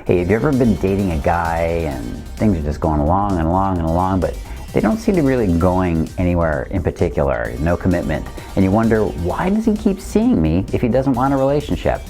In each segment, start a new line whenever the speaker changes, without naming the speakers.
Hey, have you ever been dating a guy and things are just going along and along and along, but they don't seem to really going anywhere in particular, no commitment, and you wonder, why does he keep seeing me if he doesn't want a relationship?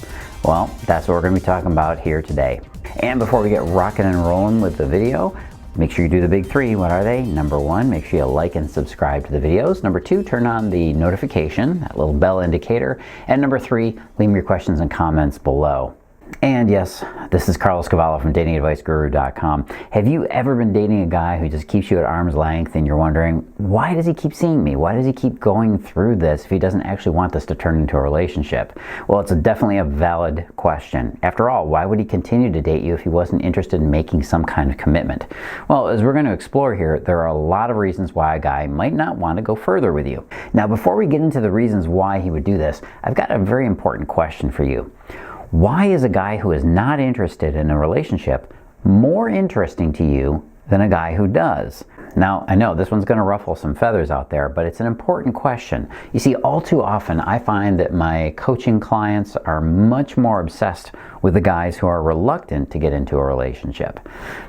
Well, that's what we're going to be talking about here today. And before we get rocking and rolling with the video, make sure you do the big three. What are they? Number one, make sure you like and subscribe to the videos. Number two, turn on the notification, that little bell indicator. And number three, leave me your questions and comments below. And yes, this is Cavallo from datingadviceguru.com. Have you ever been dating a guy who just keeps you at arm's length and you're wondering, why does he keep seeing me? Why does he keep going through this if he doesn't actually want this to turn into a relationship? Well, it's definitely a valid question. After all, why would he continue to date you if he wasn't interested in making some kind of commitment? Well, as we're going to explore here, there are a lot of reasons why a guy might not want to go further with you. Now, before we get into the reasons why he would do this, I've got a very important question for you. Why is a guy who is not interested in a relationship more interesting to you than a guy who does? Now, I know this one's going to ruffle some feathers out there, but it's an important question. You see, all too often I find that my coaching clients are much more obsessed with the guys who are reluctant to get into a relationship.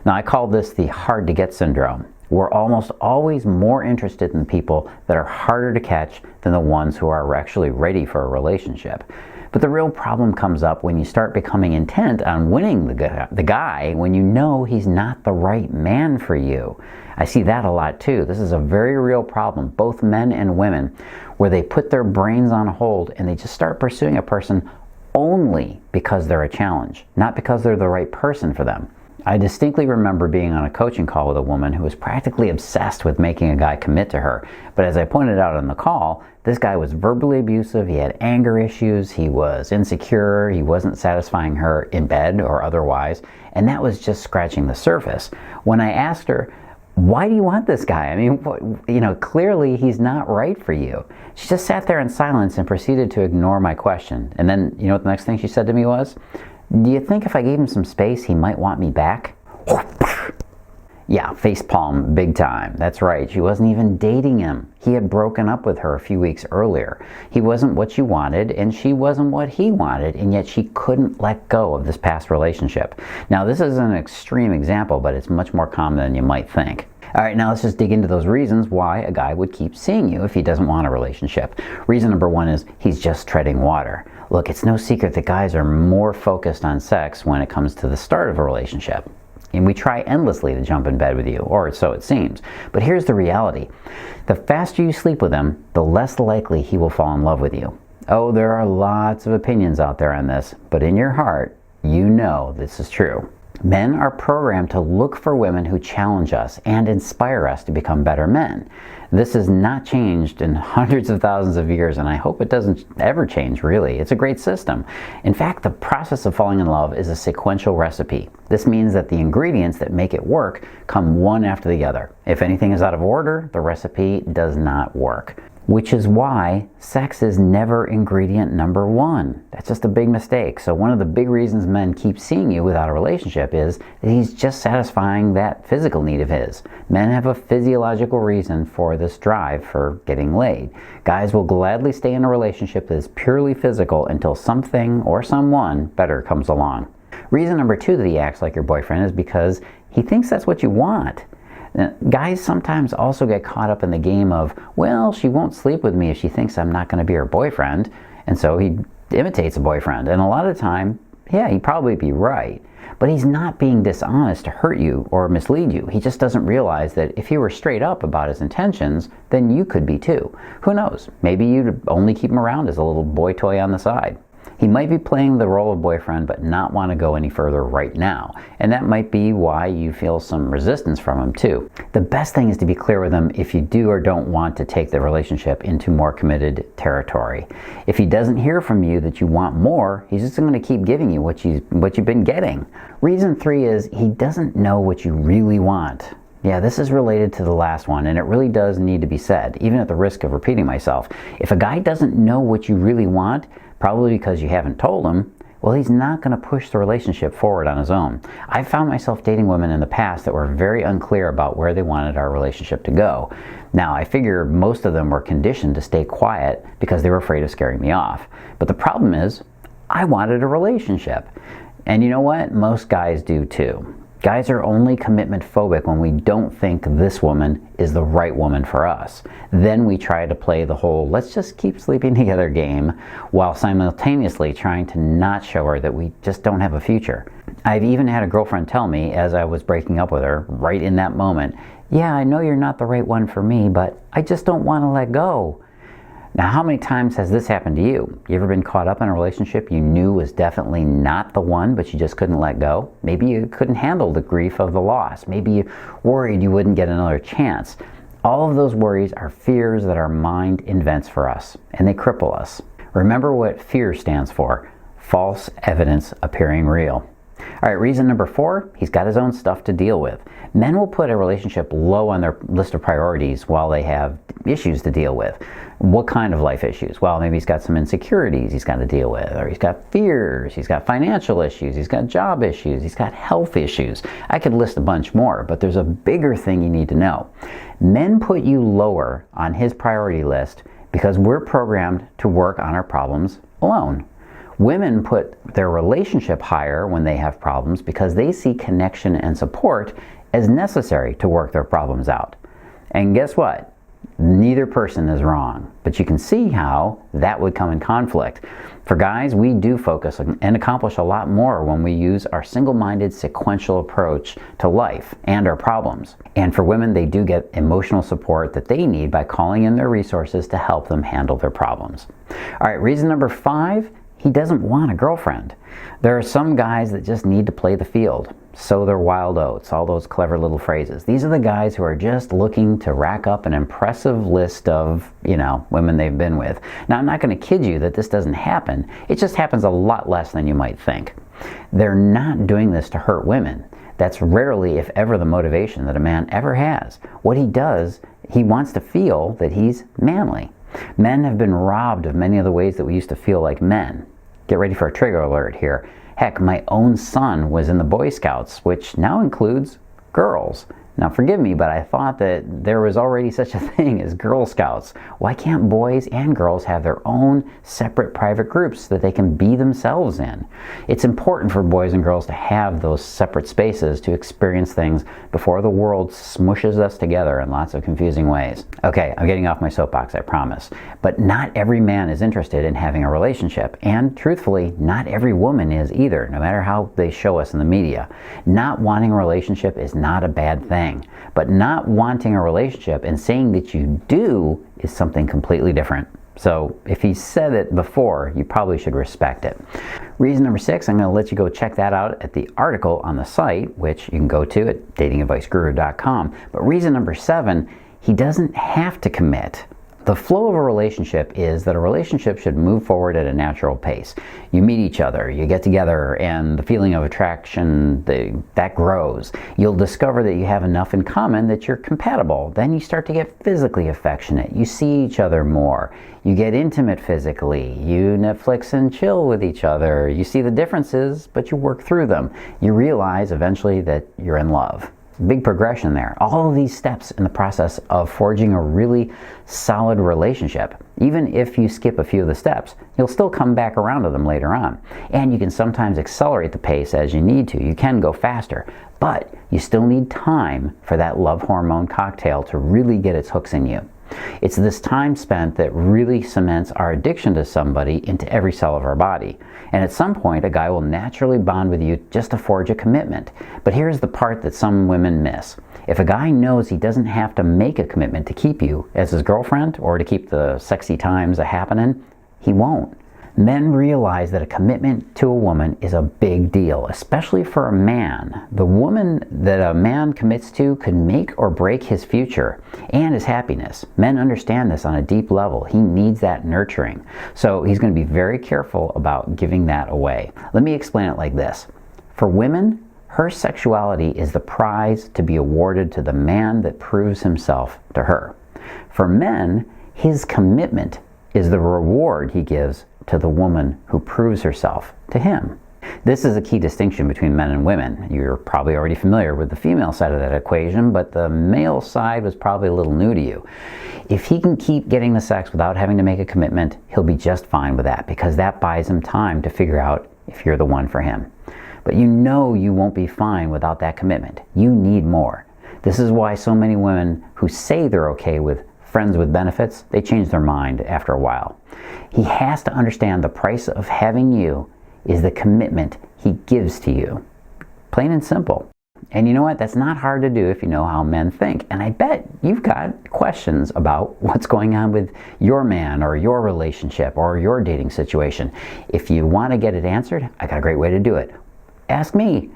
Now, I call this the hard to get syndrome. We're almost always more interested in people that are harder to catch than the ones who are actually ready for a relationship. But the real problem comes up when you start becoming intent on winning the guy when you know he's not the right man for you. I see that a lot too. This is a very real problem, both men and women, where they put their brains on hold and they just start pursuing a person only because they're a challenge, not because they're the right person for them. I distinctly remember being on a coaching call with a woman who was practically obsessed with making a guy commit to her. But as I pointed out on the call, this guy was verbally abusive, he had anger issues, he was insecure, he wasn't satisfying her in bed or otherwise, and that was just scratching the surface. When I asked her, why do you want this guy? I mean, clearly he's not right for you. She just sat there in silence and proceeded to ignore my question. And then, you know what the next thing she said to me was? Do you think if I gave him some space, he might want me back? Yeah, facepalm big time. That's right. She wasn't even dating him. He had broken up with her a few weeks earlier. He wasn't what she wanted, and she wasn't what he wanted, and yet she couldn't let go of this past relationship. Now, this is an extreme example, but it's much more common than you might think. All right, now let's just dig into those reasons why a guy would keep seeing you if he doesn't want a relationship. Reason number one is he's just treading water. Look, it's no secret that guys are more focused on sex when it comes to the start of a relationship. And we try endlessly to jump in bed with you, or so it seems. But here's the reality. The faster you sleep with him, the less likely he will fall in love with you. Oh, there are lots of opinions out there on this, but in your heart, you know this is true. Men are programmed to look for women who challenge us and inspire us to become better men. This has not changed in hundreds of thousands of years, and I hope it doesn't ever change, really. It's a great system. In fact, the process of falling in love is a sequential recipe. This means that the ingredients that make it work come one after the other. If anything is out of order, the recipe does not work. Which is why sex is never ingredient number one. That's just a big mistake. So one of the big reasons men keep seeing you without a relationship is that he's just satisfying that physical need of his. Men have a physiological reason for this drive for getting laid. Guys will gladly stay in a relationship that is purely physical until something or someone better comes along. Reason number two that he acts like your boyfriend is because he thinks that's what you want. Now, guys sometimes also get caught up in the game of, well, she won't sleep with me if she thinks I'm not going to be her boyfriend, and so he imitates a boyfriend. And a lot of the time, yeah, he'd probably be right. But he's not being dishonest to hurt you or mislead you. He just doesn't realize that if he were straight up about his intentions, then you could be too. Who knows? Maybe you'd only keep him around as a little boy toy on the side. He might be playing the role of boyfriend but not want to go any further right now. And that might be why you feel some resistance from him too. The best thing is to be clear with him if you do or don't want to take the relationship into more committed territory. If he doesn't hear from you that you want more, he's just going to keep giving you what you've been getting. Reason three is he doesn't know what you really want. Yeah, this is related to the last one, and it really does need to be said, even at the risk of repeating myself. If a guy doesn't know what you really want, probably because you haven't told him, well, he's not going to push the relationship forward on his own. I found myself dating women in the past that were very unclear about where they wanted our relationship to go. Now, I figure most of them were conditioned to stay quiet because they were afraid of scaring me off. But the problem is, I wanted a relationship. And you know what? Most guys do too. Guys are only commitment phobic when we don't think this woman is the right woman for us. Then we try to play the whole let's just keep sleeping together game while simultaneously trying to not show her that we just don't have a future. I've even had a girlfriend tell me as I was breaking up with her right in that moment, yeah, I know you're not the right one for me, but I just don't want to let go. Now, how many times has this happened to you? You ever been caught up in a relationship you knew was definitely not the one, but you just couldn't let go? Maybe you couldn't handle the grief of the loss. Maybe you worried you wouldn't get another chance. All of those worries are fears that our mind invents for us, and they cripple us. Remember what fear stands for: false evidence appearing real. All right, reason number 4, he's got his own stuff to deal with. Men will put a relationship low on their list of priorities while they have issues to deal with. What kind of life issues? Well, maybe he's got some insecurities he's got to deal with, or he's got fears, he's got financial issues, he's got job issues, he's got health issues. I could list a bunch more, but there's a bigger thing you need to know. Men put you lower on his priority list because we're programmed to work on our problems alone. Women put their relationship higher when they have problems because they see connection and support as necessary to work their problems out. And guess what? Neither person is wrong, but you can see how that would come in conflict. For guys, we do focus and accomplish a lot more when we use our single-minded sequential approach to life and our problems. And for women, they do get emotional support that they need by calling in their resources to help them handle their problems. All right, reason number 5, he doesn't want a girlfriend. There are some guys that just need to play the field, sow their wild oats, all those clever little phrases. These are the guys who are just looking to rack up an impressive list of, women they've been with. Now, I'm not going to kid you that this doesn't happen. It just happens a lot less than you might think. They're not doing this to hurt women. That's rarely, if ever, the motivation that a man ever has. What he does, he wants to feel that he's manly. Men have been robbed of many of the ways that we used to feel like men. Get ready for a trigger alert here. Heck, my own son was in the Boy Scouts, which now includes girls. Now forgive me, but I thought that there was already such a thing as Girl Scouts. Why can't boys and girls have their own separate private groups that they can be themselves in? It's important for boys and girls to have those separate spaces to experience things before the world smushes us together in lots of confusing ways. Okay, I'm getting off my soapbox, I promise. But not every man is interested in having a relationship. And truthfully, not every woman is either, no matter how they show us in the media. Not wanting a relationship is not a bad thing. But not wanting a relationship and saying that you do is something completely different. So if he said it before, you probably should respect it. Reason number 6, I'm going to let you go check that out at the article on the site, which you can go to at datingadviceguru.com. But reason number 7, he doesn't have to commit. The flow of a relationship is that a relationship should move forward at a natural pace. You meet each other, you get together, and the feeling of attraction, that grows. You'll discover that you have enough in common that you're compatible. Then you start to get physically affectionate. You see each other more. You get intimate physically. You Netflix and chill with each other. You see the differences, but you work through them. You realize eventually that you're in love. Big progression there. All of these steps in the process of forging a really solid relationship. Even if you skip a few of the steps, you'll still come back around to them later on. And you can sometimes accelerate the pace as you need to. You can go faster, but you still need time for that love hormone cocktail to really get its hooks in you. It's this time spent that really cements our addiction to somebody into every cell of our body. And at some point, a guy will naturally bond with you just to forge a commitment. But here's the part that some women miss. If a guy knows he doesn't have to make a commitment to keep you as his girlfriend or to keep the sexy times a-happening, he won't. Men realize that a commitment to a woman is a big deal, especially for a man. The woman that a man commits to could make or break his future and his happiness. Men understand this on a deep level. He needs that nurturing. So he's going to be very careful about giving that away. Let me explain it like this. For women, her sexuality is the prize to be awarded to the man that proves himself to her. For men, his commitment is the reward he gives to the woman who proves herself to him. This is a key distinction between men and women. You're probably already familiar with the female side of that equation, but the male side was probably a little new to you. If he can keep getting the sex without having to make a commitment, he'll be just fine with that because that buys him time to figure out if you're the one for him. but you know you won't be fine without that commitment. You need more. This is why so many women who say they're okay with friends with benefits, they change their mind after a while. He has to understand the price of having you is the commitment he gives to you. Plain and simple. And you know what? That's not hard to do if you know how men think. And I bet you've got questions about what's going on with your man or your relationship or your dating situation. If you want to get it answered, I got a great way to do it. Ask me.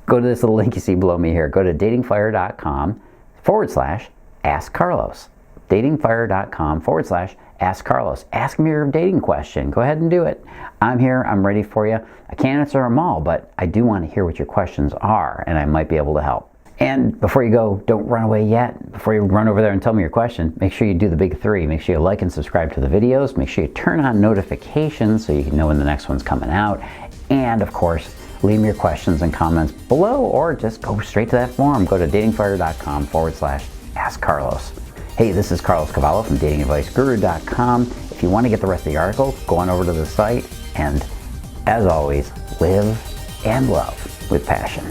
Go to this little link you see below me here. Go to datingfire.com/Ask Carlos. datingfire.com/Ask Carlos. Ask me your dating question. Go ahead and do it. I'm here. I'm ready for you. I can't answer them all, but I do want to hear what your questions are, and I might be able to help. And before you go, don't run away yet. Before you run over there and tell me your question, make sure you do the big 3. Make sure you like and subscribe to the videos. Make sure you turn on notifications so you can know when the next one's coming out. And of course, leave me your questions and comments below, or just go straight to that forum. Go to datingfire.com/Ask Carlos. Hey, this is Carlos Cavallo from datingadviceguru.com. If you want to get the rest of the article, go on over to the site, and as always, live and love with passion.